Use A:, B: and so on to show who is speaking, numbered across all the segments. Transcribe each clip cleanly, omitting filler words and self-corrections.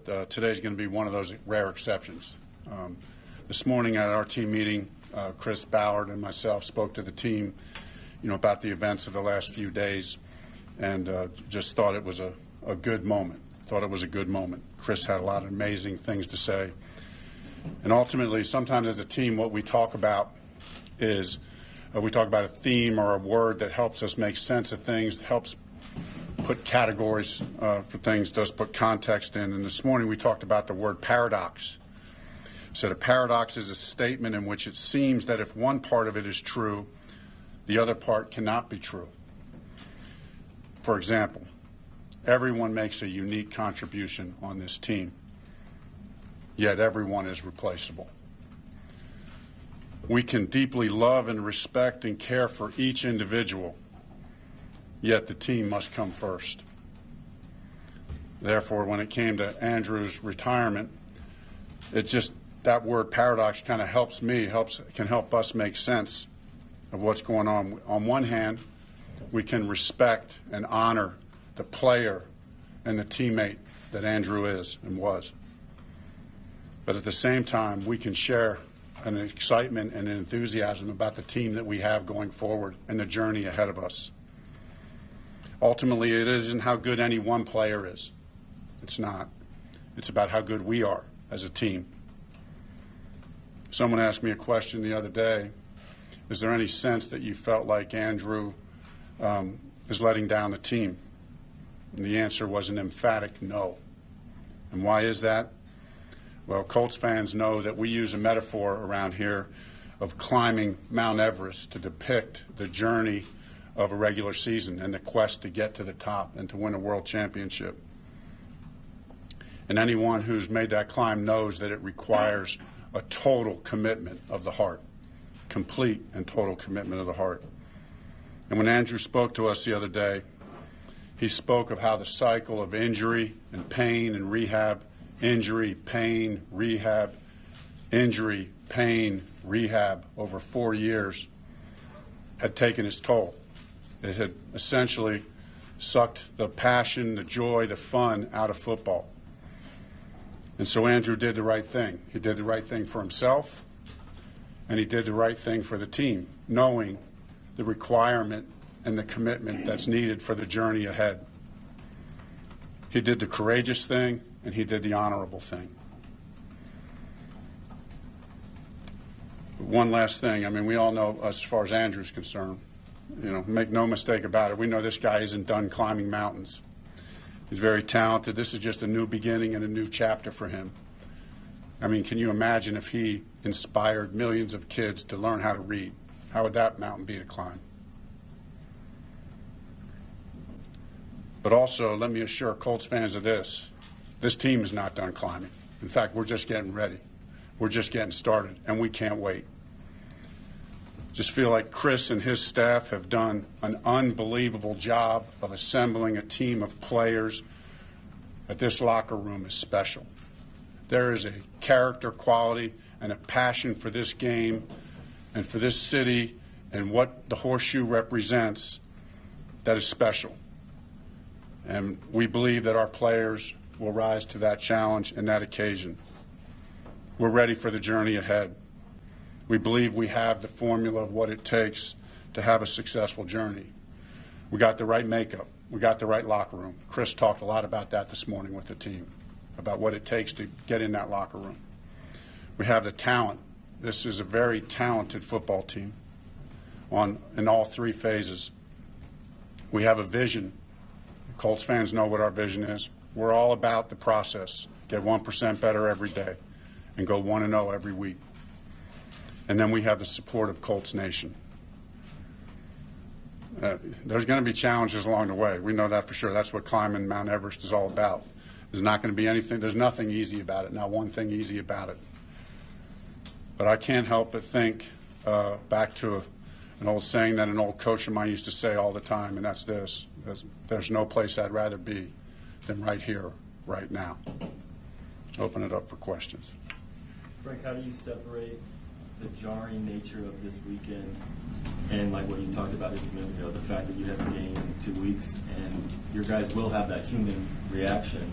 A: but today's going to be one of those rare exceptions. This morning at our team meeting, Chris Ballard and myself spoke to the team, about the events of the last few days, and just thought it was a good moment. Thought it was a good moment. Chris had a lot of amazing things to say. And ultimately, sometimes as a team, what we talk about is we talk about a theme or a word that helps us make sense of things, helps put categories for things, does put context in. And this morning we talked about the word paradox. So a paradox is a statement in which it seems that if one part of it is true, the other part cannot be true. For example, everyone makes a unique contribution on this team, yet everyone is replaceable. We can deeply love and respect and care for each individual, yet the team must come first. Therefore, when it came to Andrew's retirement, that word paradox kind of helps me, can help us make sense of what's going on. On one hand, we can respect and honor the player and the teammate that Andrew is and was. But at the same time, we can share an excitement and an enthusiasm about the team that we have going forward and the journey ahead of us. Ultimately, it isn't how good any one player is. It's not. It's about how good we are as a team. Someone asked me a question the other day. Is there any sense that you felt like Andrew is letting down the team? And the answer was an emphatic no. And why is that? Well, Colts fans know that we use a metaphor around here of climbing Mount Everest to depict the journey of a regular season and the quest to get to the top and to win a world championship. And anyone who's made that climb knows that it requires a total commitment of the heart, complete and total commitment of the heart. And when Andrew spoke to us the other day, he spoke of how the cycle of injury and pain and rehab, injury, pain, rehab, injury, pain, rehab over 4 years had taken its toll. It had essentially sucked the passion, the joy, the fun out of football. And so Andrew did the right thing. He did the right thing for himself, and he did the right thing for the team, knowing the requirement and the commitment that's needed for the journey ahead. He did the courageous thing, and he did the honorable thing. One last thing. I mean, we all know, as far as Andrew's concerned, make no mistake about it, we know this guy isn't done climbing mountains. He's very talented. This is just a new beginning and a new chapter for him. I mean, can you imagine if he inspired millions of kids to learn how to read? How would that mountain be to climb? But also, let me assure Colts fans of this. This team is not done climbing. In fact, we're just getting ready. We're just getting started, and we can't wait. Just feel like Chris and his staff have done an unbelievable job of assembling a team of players that this locker room is special. There is a character quality and a passion for this game and for this city and what the horseshoe represents that is special. And we believe that our players will rise to that challenge and that occasion. We're ready for the journey ahead. We believe we have the formula of what it takes to have a successful journey. We got the right makeup. We got the right locker room. Chris talked a lot about that this morning with the team, about what it takes to get in that locker room. We have the talent. This is a very talented football team in all three phases. We have a vision. Colts fans know what our vision is. We're all about the process. Get 1% better every day and go 1-0 every week. And then we have the support of Colts Nation. There's going to be challenges along the way. We know that for sure. That's what climbing Mount Everest is all about. There's not going to be anything, there's nothing easy about it, not one thing easy about it. But I can't help but think back to an old saying that an old coach of mine used to say all the time, and that's this: there's no place I'd rather be than right here, right now. Open it up for questions.
B: Frank, how do you separate the jarring nature of this weekend and like what you talked about just a minute ago, the fact that you have a game in 2 weeks and your guys will have that human reaction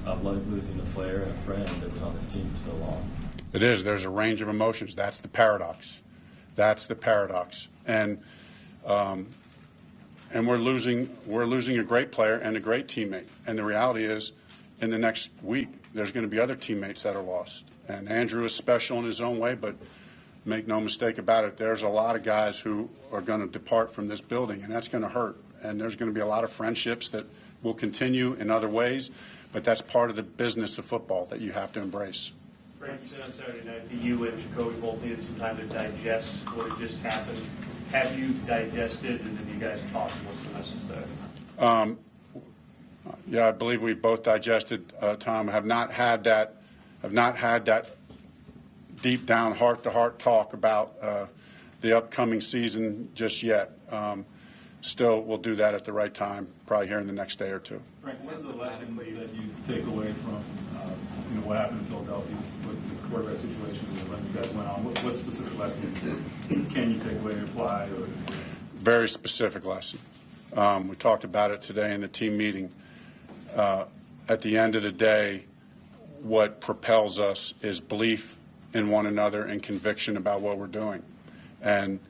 B: of losing a player and a friend that was on this team for so long?
A: It is. There's a range of emotions. That's the paradox. That's the paradox. And we're losing a great player and a great teammate. And the reality is, in the next week, there's going to be other teammates that are lost. And Andrew is special in his own way, but make no mistake about it, there's a lot of guys who are going to depart from this building, and that's going to hurt. And there's going to be a lot of friendships that will continue in other ways, but that's part of the business of football that you have to embrace.
C: Frank, you said on Saturday night that you and Jacoby both needed some time to digest what had just happened. Have you digested, and then you guys talked? What's the message there?
A: Yeah, I believe we both digested, Tom. Have not had that deep down heart-to-heart talk about the upcoming season just yet. Still, we'll do that at the right time, probably here in the next day or two.
D: Frank, what are the lessons that you take away from what happened in Philadelphia with the quarterback situation and when you guys went on? What specific lessons can you take away and apply?
A: Very specific lesson. We talked about it today in the team meeting. At the end of the day, what propels us is belief in one another and conviction about what we're doing. And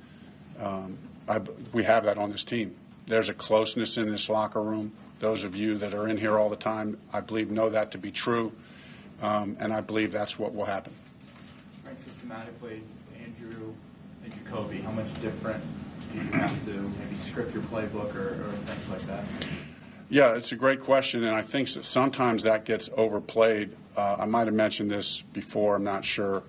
A: we have that on this team. There's a closeness in this locker room. Those of you that are in here all the time, I believe, know that to be true. And I believe that's what will happen.
E: Right, systematically, Andrew and Jacoby, how much different do you have to maybe script your playbook or things like that?
A: Yeah, it's a great question, and I think that sometimes that gets overplayed. I might have mentioned this before, I'm not sure.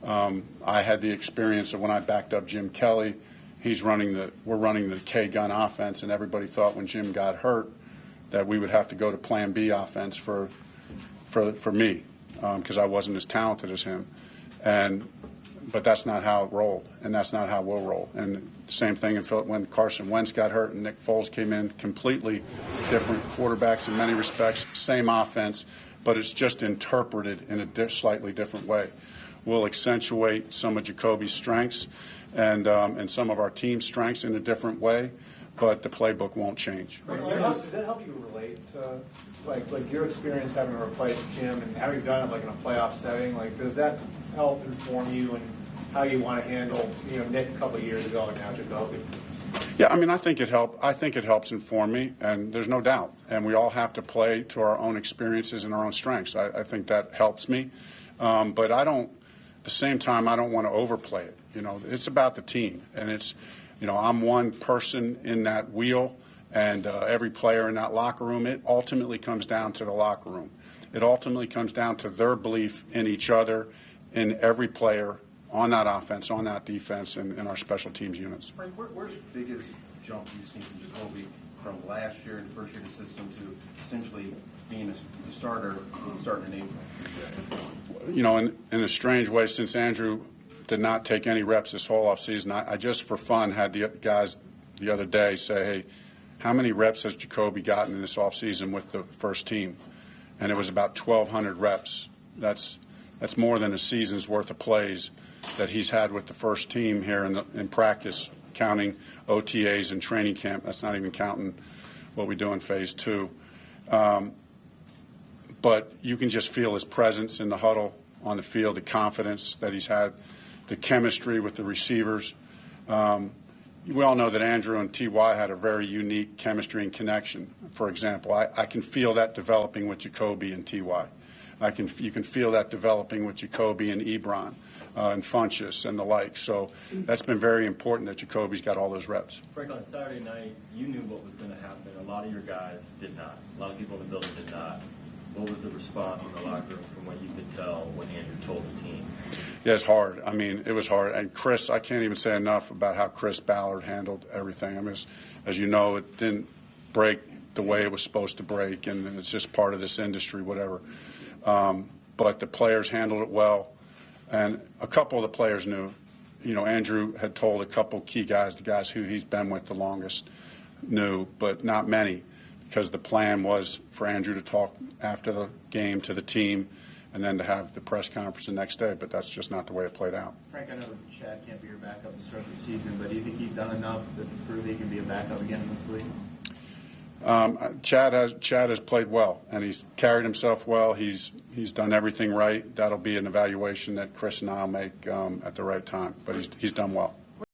A: I had the experience of when I backed up Jim Kelly. We're running the K-gun offense, and everybody thought when Jim got hurt that we would have to go to Plan B offense for me because I wasn't as talented as him. But that's not how it rolled, and that's not how we'll roll. And same thing when Carson Wentz got hurt and Nick Foles came in, completely different quarterbacks in many respects, same offense, but it's just interpreted in a slightly different way. We'll accentuate some of Jacoby's strengths and some of our team's strengths in a different way, but the playbook won't change.
F: Does that help you relate to like your experience having to replace Jim and having done it like in a playoff setting? Like, does that help inform you and how you want to handle Nick a couple of years ago and now Jacoby?
A: Yeah, I mean, I think it helps inform me, and there's no doubt. And we all have to play to our own experiences and our own strengths. I think that helps me, but at the same time, I don't want to overplay it. It's about the team, and it's, I'm one person in that wheel, and every player in that locker room. It ultimately comes down to the locker room. It ultimately comes down to their belief in each other, in every player on that offense, on that defense, and in our special teams units.
G: Frank, where's the biggest jump you've seen from Jacoby from last year and first year in the system to essentially being a starter starting in April? In a strange way, since Andrew did not take any reps this whole offseason, I just for fun had the guys the other day say, hey, how many reps has Jacoby gotten in this offseason with the first team? And it was about 1,200 reps. That's more than a season's worth of plays that he's had with the first team here in practice, counting OTAs and training camp. That's not even counting what we do in phase 2. But you can just feel his presence in the huddle, on the field, the confidence that he's had, the chemistry with the receivers. We all know that Andrew and T.Y. had a very unique chemistry and connection. For example, I can feel that developing with Jacoby and T.Y. You can feel that developing with Jacoby and Ebron and Funchess and the like. So that's been very important that Jacoby's got all those reps.
B: Frank, on Saturday night, you knew what was going to happen. A lot of your guys did not. A lot of people in the building did not. What was the response in the locker room from what you could tell when Andrew told the team?
A: Yeah, it's hard. I mean, it was hard. And Chris, I can't even say enough about how Chris Ballard handled everything. I mean, as you know, it didn't break the way it was supposed to break, and it's just part of this industry, whatever. But the players handled it well. And a couple of the players knew. Andrew had told a couple key guys, the guys who he's been with the longest, knew, but not many, because the plan was for Andrew to talk after the game to the team and then to have the press conference the next day, but that's just not the way it played out.
E: Frank, I know Chad can't be your backup to start the season, but do you think he's done enough to prove he can be a backup again in this league?
A: Chad has played well, and he's carried himself well. He's done everything right. That'll be an evaluation that Chris and I'll make at the right time, but he's done well.